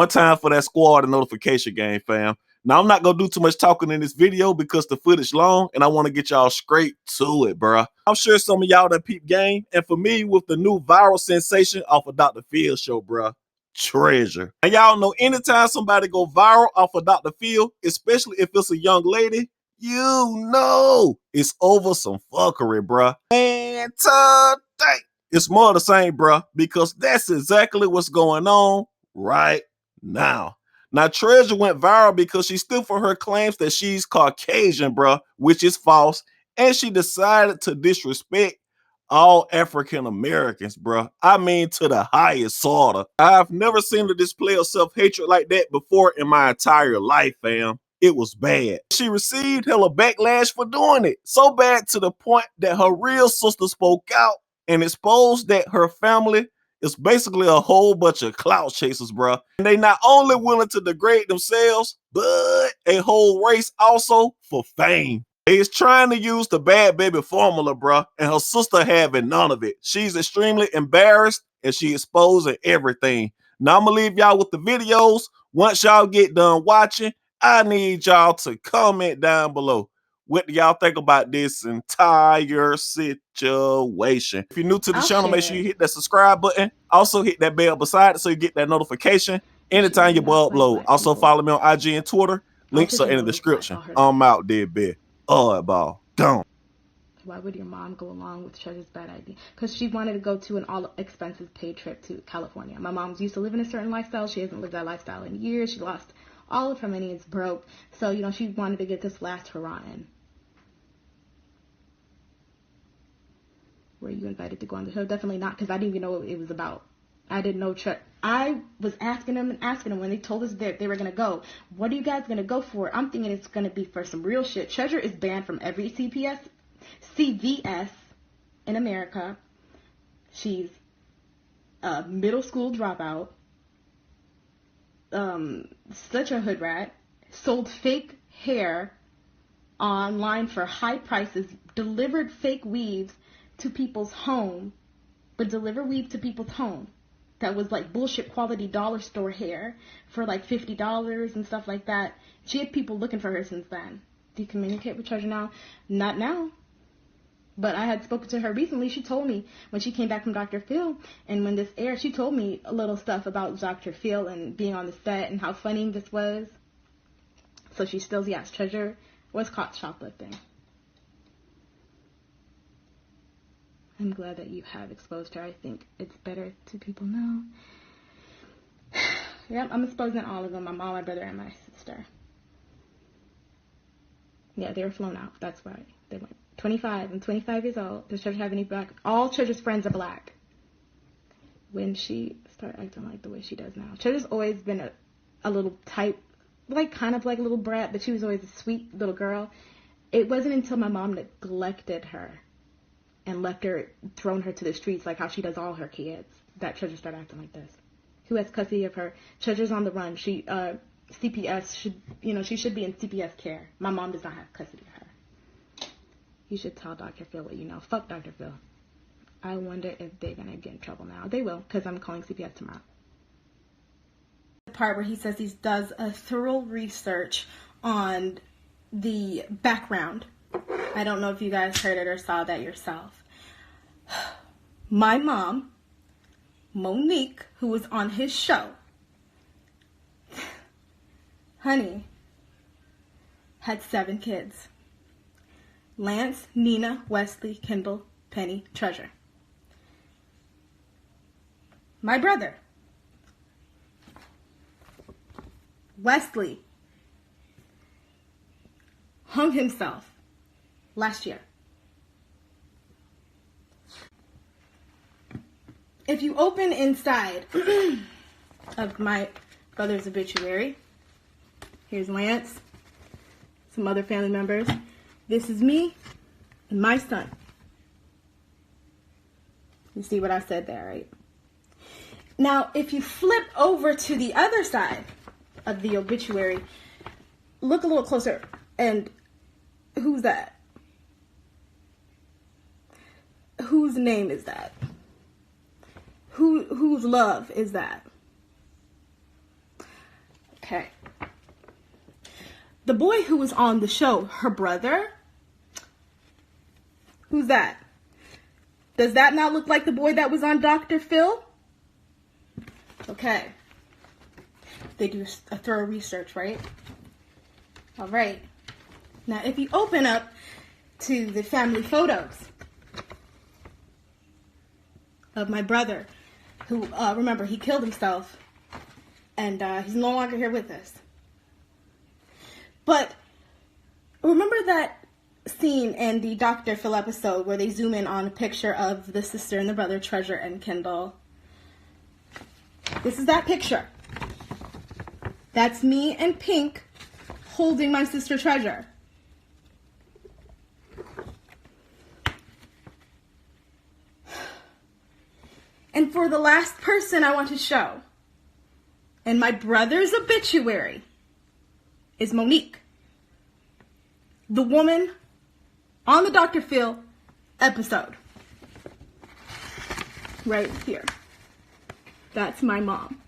One time for that squad and notification game, fam. Now, I'm not going to do too much talking in this video because the footage long and I want to get y'all straight to it, bruh. I'm sure some of y'all that peep game, and for me, with the new viral sensation off of Dr. Phil show, bruh, Treasure. And y'all know anytime somebody go viral off of Dr. Phil, especially if it's a young lady, you know it's over some fuckery, bruh. And today, it's more of the same, bruh, because that's exactly what's going on right now. Now, Treasure went viral because she stood for her claims that she's Caucasian, bruh, which is false, and she decided to disrespect all African Americans, bruh. I mean, to the highest order. I've never seen a display of self-hatred like that before in my entire life, fam. It was bad. She received hella backlash for doing it. So bad to the point that her real sister spoke out and exposed that her family is basically a whole bunch of clout chasers, bruh. And they not only willing to degrade themselves, but a whole race also for fame. They is trying to use the bad baby formula, bruh, and her sister having none of it. She's extremely embarrassed and she exposing everything. Now I'm gonna leave y'all with the videos. Once y'all get done watching, I need y'all to comment down below. What do y'all think about this entire situation? If you're new to the channel, make sure you hit that subscribe button. Also hit that bell beside it so you get that notification anytime your boy upload. Also follow me on IG and Twitter. Links are in the description. I'm out there, bitch. Oddball, gone. Why would your mom go along with Treasure's bad idea? Because she wanted to go to an all-expenses paid trip to California. My mom's used to live in a certain lifestyle. She hasn't lived that lifestyle in years. She lost all of her money. It's broke. So, you know, she wanted to get this last hurrah in. Were you invited to go on the show? Definitely not, because I didn't even know what it was about. I didn't know. I was asking them when they told us that they were going to go. What are you guys going to go for? I'm thinking it's going to be for some real shit. Treasure is banned from every CVS in America. She's a middle school dropout. Such a hood rat. Sold fake hair online for high prices. Delivered fake weaves to people's home. But deliver weave to people's home. That was like bullshit quality dollar store hair for like $50 and stuff like that. She had people looking for her since then. Do you communicate with Treasure now? Not now. But I had spoken to her recently. She told me when she came back from Dr. Phil, and when this aired, she told me a little stuff about Dr. Phil and being on the set and how funny this was. So she still, yes, Treasure was caught shoplifting. I'm glad that you have exposed her. I think it's better to people know. Yep, I'm exposing all of them. My mom, my brother, and my sister. Yeah, they were flown out. That's why they went. 25. I'm 25 years old. Does Treasure have any black? All Treasure's friends are black. When she started acting like the way she does now. Treasure's always been a little type, like kind of like a little brat, but she was always a sweet little girl. It wasn't until my mom neglected her and left her, thrown her to the streets like how she does all her kids, that Treasure started acting like this. Who has custody of her? Treasure's on the run. She, CPS should, you know, she should be in CPS care. My mom does not have custody of her. You should tell Dr. Phil what you know. Fuck Dr. Phil. I wonder if they're gonna get in trouble now. They will, because I'm calling CPS tomorrow. The part where he says he does a thorough research on the background. I don't know if you guys heard it or saw that yourself. My mom, Monique, who was on his show, honey, had 7 kids. Lance, Nina, Wesley, Kendall, Penny, Treasure. My brother, Wesley, hung himself last year. If you open inside of my brother's obituary, here's Lance, some other family members. This is me and my son. You see what I said there, right? Now, if you flip over to the other side of the obituary, look a little closer. And who's that? Whose name is that? Whose love is that? Okay. The boy who was on the show, her brother? Who's that? Does that not look like the boy that was on Dr. Phil? Okay. They do a thorough research, right? All right. Now, if you open up to the family photos of my brother, who, remember, he killed himself, and he's no longer here with us. But remember that scene in the Dr. Phil episode where they zoom in on a picture of the sister and the brother, Treasure and Kendall? This is that picture. That's me and Pink holding my sister Treasure. And for the last person I want to show, in my brother's obituary, is Monique. The woman on the Dr. Phil episode. Right here. That's my mom.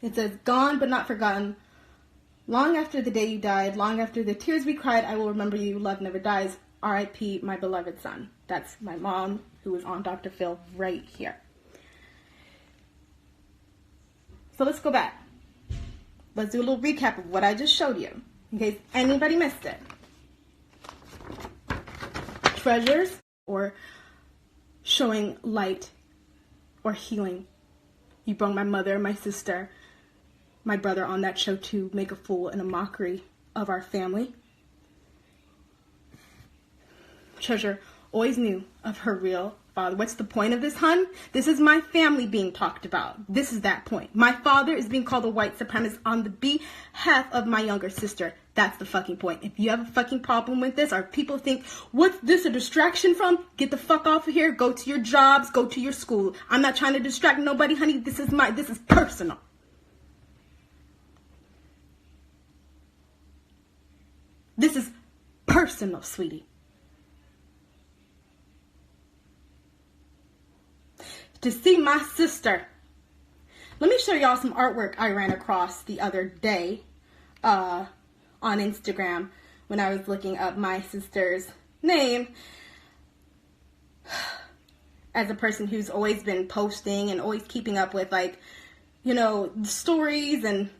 It says, gone but not forgotten. Long after the day you died, long after the tears we cried, I will remember you. Love never dies. R.I.P. my beloved son. That's my mom, who was on Dr. Phil right here. So let's go back. Let's do a little recap of what I just showed you, in case anybody missed it. Treasures, or showing light, or healing. You brought my mother, my sister, my brother on that show to make a fool and a mockery of our family. Treasure always knew of her real father. What's the point of this, hun? This is my family being talked about. This is that point. My father is being called a white supremacist on the behalf of my younger sister. That's the fucking point. If you have a fucking problem with this, or people think, what's this a distraction from? Get the fuck off of here. Go to your jobs. Go to your school. I'm not trying to distract nobody, honey. This is personal. This is personal, sweetie. To see my sister. Let me show y'all some artwork I ran across the other day on Instagram when I was looking up my sister's name. As a person who's always been posting and always keeping up with, like, you know, stories, and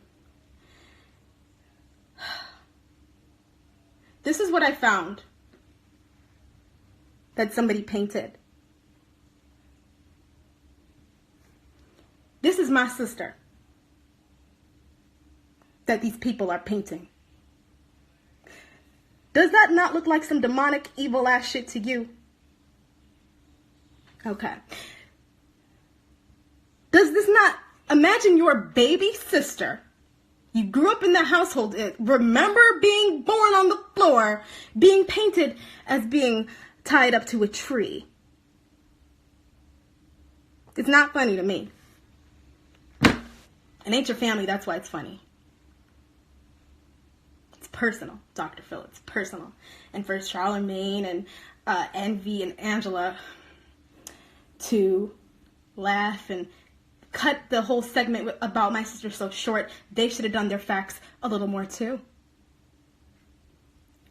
this is what I found that somebody painted. This is my sister that these people are painting. Does that not look like some demonic, evil ass shit to you? Okay. Does this not, imagine your baby sister. You grew up in that household. Remember being born on the floor, being painted as being tied up to a tree. It's not funny to me. It ain't your family, that's why it's funny. It's personal, Dr. Phil, it's personal. And for Charlemagne and Envy and Angela to laugh and cut the whole segment about my sister so short, they should have done their facts a little more too.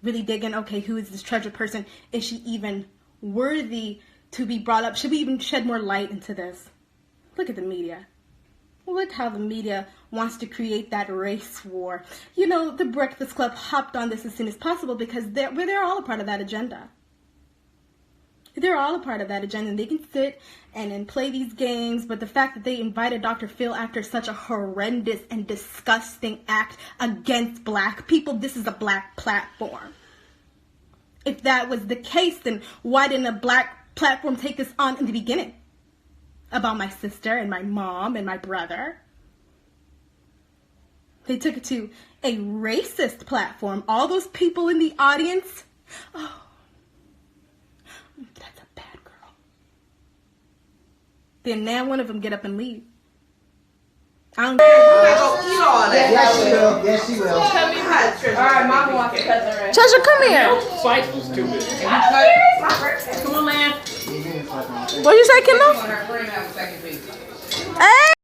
Really digging, okay, who is this treasure person? Is she even worthy to be brought up? Should we even shed more light into this? Look at the media. Look how the media wants to create that race war. You know, the Breakfast Club hopped on this as soon as possible because they're all a part of that agenda. They're all a part of that agenda, and they can sit and play these games, but the fact that they invited Dr. Phil after such a horrendous and disgusting act against black people, this is a black platform. If that was the case, then why didn't a black platform take this on in the beginning? About my sister and my mom and my brother. They took it to a racist platform. All those people in the audience. Oh, that's a bad girl. Then now one of them get up and leave. I don't care. Yes, she will. Yes, she will. Alright, Mama wants to cut the rest. Treasure, come here. Fight was stupid. It's my birthday. Come on, man. What you say, Kendall? Her friend have a second piece. Hey!